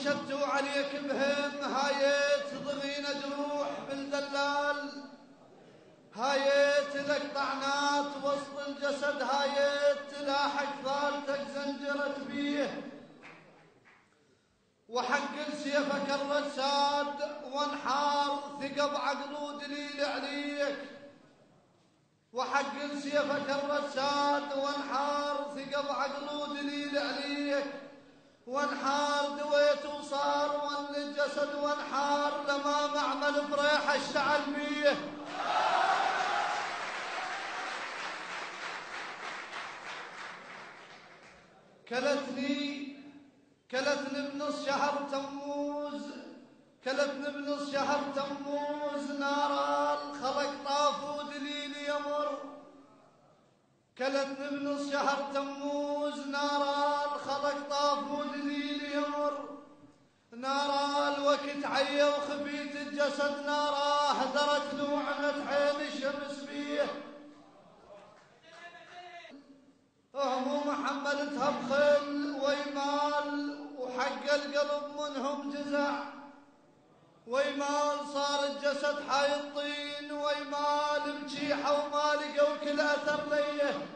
شدوا عليك بهم هايت ضغينا جروح بالدلال، هايت لك طعنات وسط الجسد، هايت لاحق ثالثك زنجرت بيه، وحق سيفك الرساد وانحار ثقب عقله دليل عليك، وحق سيفك الرساد وانحار ثقب عقله دليل عليك، وانحار دويت وصار ون الجسد وانحار لما معمل فريحة اشتعل بيه. كلتني بنص شهر تموز، كلتني بنص شهر تموز نار الخلق طاف ودليل يمر، كلتني بنص شهر تموز نار الخلق طاف ودليل يمر، نار الوقت عيا وخفيت الجسد، نار هدرت نوعمة عين الشمس بيه، هموم حملتها بخل ويمال وحق القلب منهم جزع، ويمال صار الجسد حي الطين، ويمال بجيحه وما لقوا كل اثر ليه.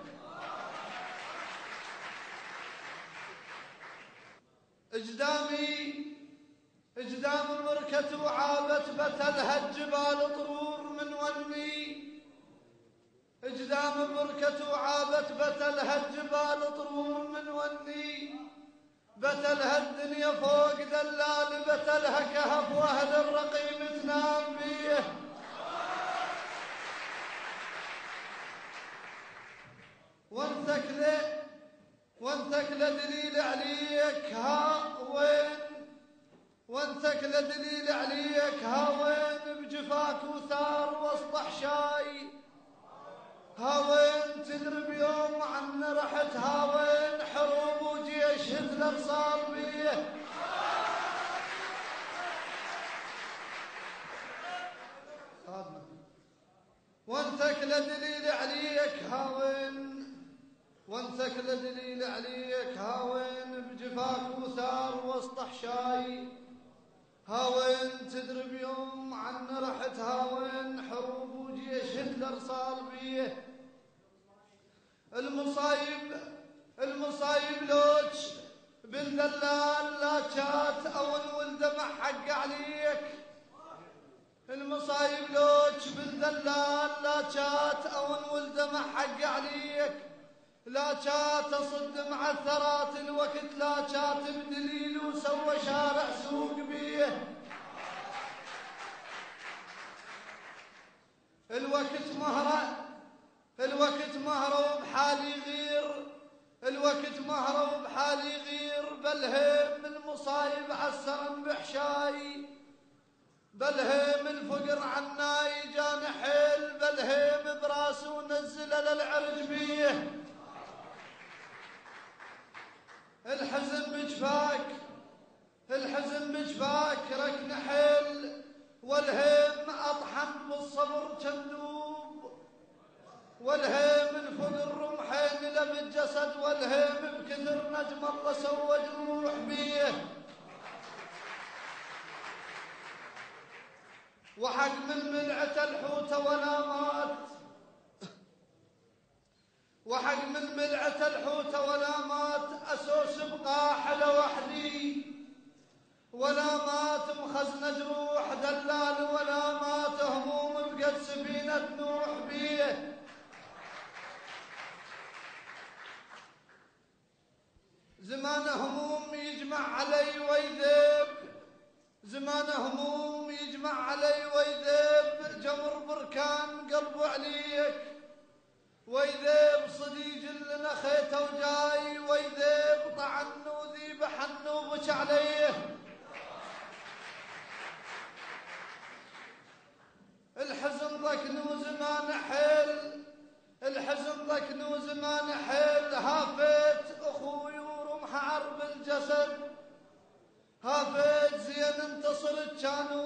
اجدام المركة وعابت بتلها الجبال طرور من وني، اجدام بركة وعابت بتلها الجبال طرور من وني، بتلها الدنيا فوق دلال، بتلها كهف واهل الرقيم تنام فيه. وانثكل دليل عليك ها وين، وانثكل دليل عليك ها وين، بجفاك وثار وسط حشاي، هاوين تدري بيوم عن رحت، هاوين حروب وجيش هتلر صار بيه. وانثكل دليل عليك هاوين، وانثكل دليل عليك هاوين، بجفاك وثار وسط حشاي، هاوين تدري بيوم عن رحت، هاوين حروب وجيش هتلر صار بيه. المصايب لوج بالدلال لا جات او الولد ما حق عليك، المصايب لوج بالدلال لا جات او الولد ما حق عليك، لا جات اصد مع الثرات الوقت، لا جات بدليل وسوى شارع سوق بيه. الوقت مهره بحالي غير، الوقت مهره بحالي غير، بالهيم المصايب عسرا بحشاي، بالهيم الفقر عناي جان حيل، بالهيم براسه نزل للعرج بيه. الحزن بجفاك ركن حيل، والهيم اطحن بالصبر كندوب، والهيم الفقر رمحين لم الجسد، والهيم بكثر نجم الله سوى جروح بيه. وحق من ملعة الحوت ولا مات، وحق من ملعة الحوت ولا مات، اسوس بقاح لوحدي، ولا مات مخزن جروح دلال، ولا مات هموم بقد سفينة نوح بيه. زمان هموم يجمع علي ويذيب، زمان هموم يجمع علي ويذيب، جمر بركان قلبه عليك، ويذيب صديج اللي نخيته وجاي، ويذيب طعن وذيب حن وبش عليه. الحزن ضكنو زمان حيل، الحزن ضكنو زمان حيل، هافيت اخوي ورمح عرب الجسد، هافيت زين انتصرت كانوا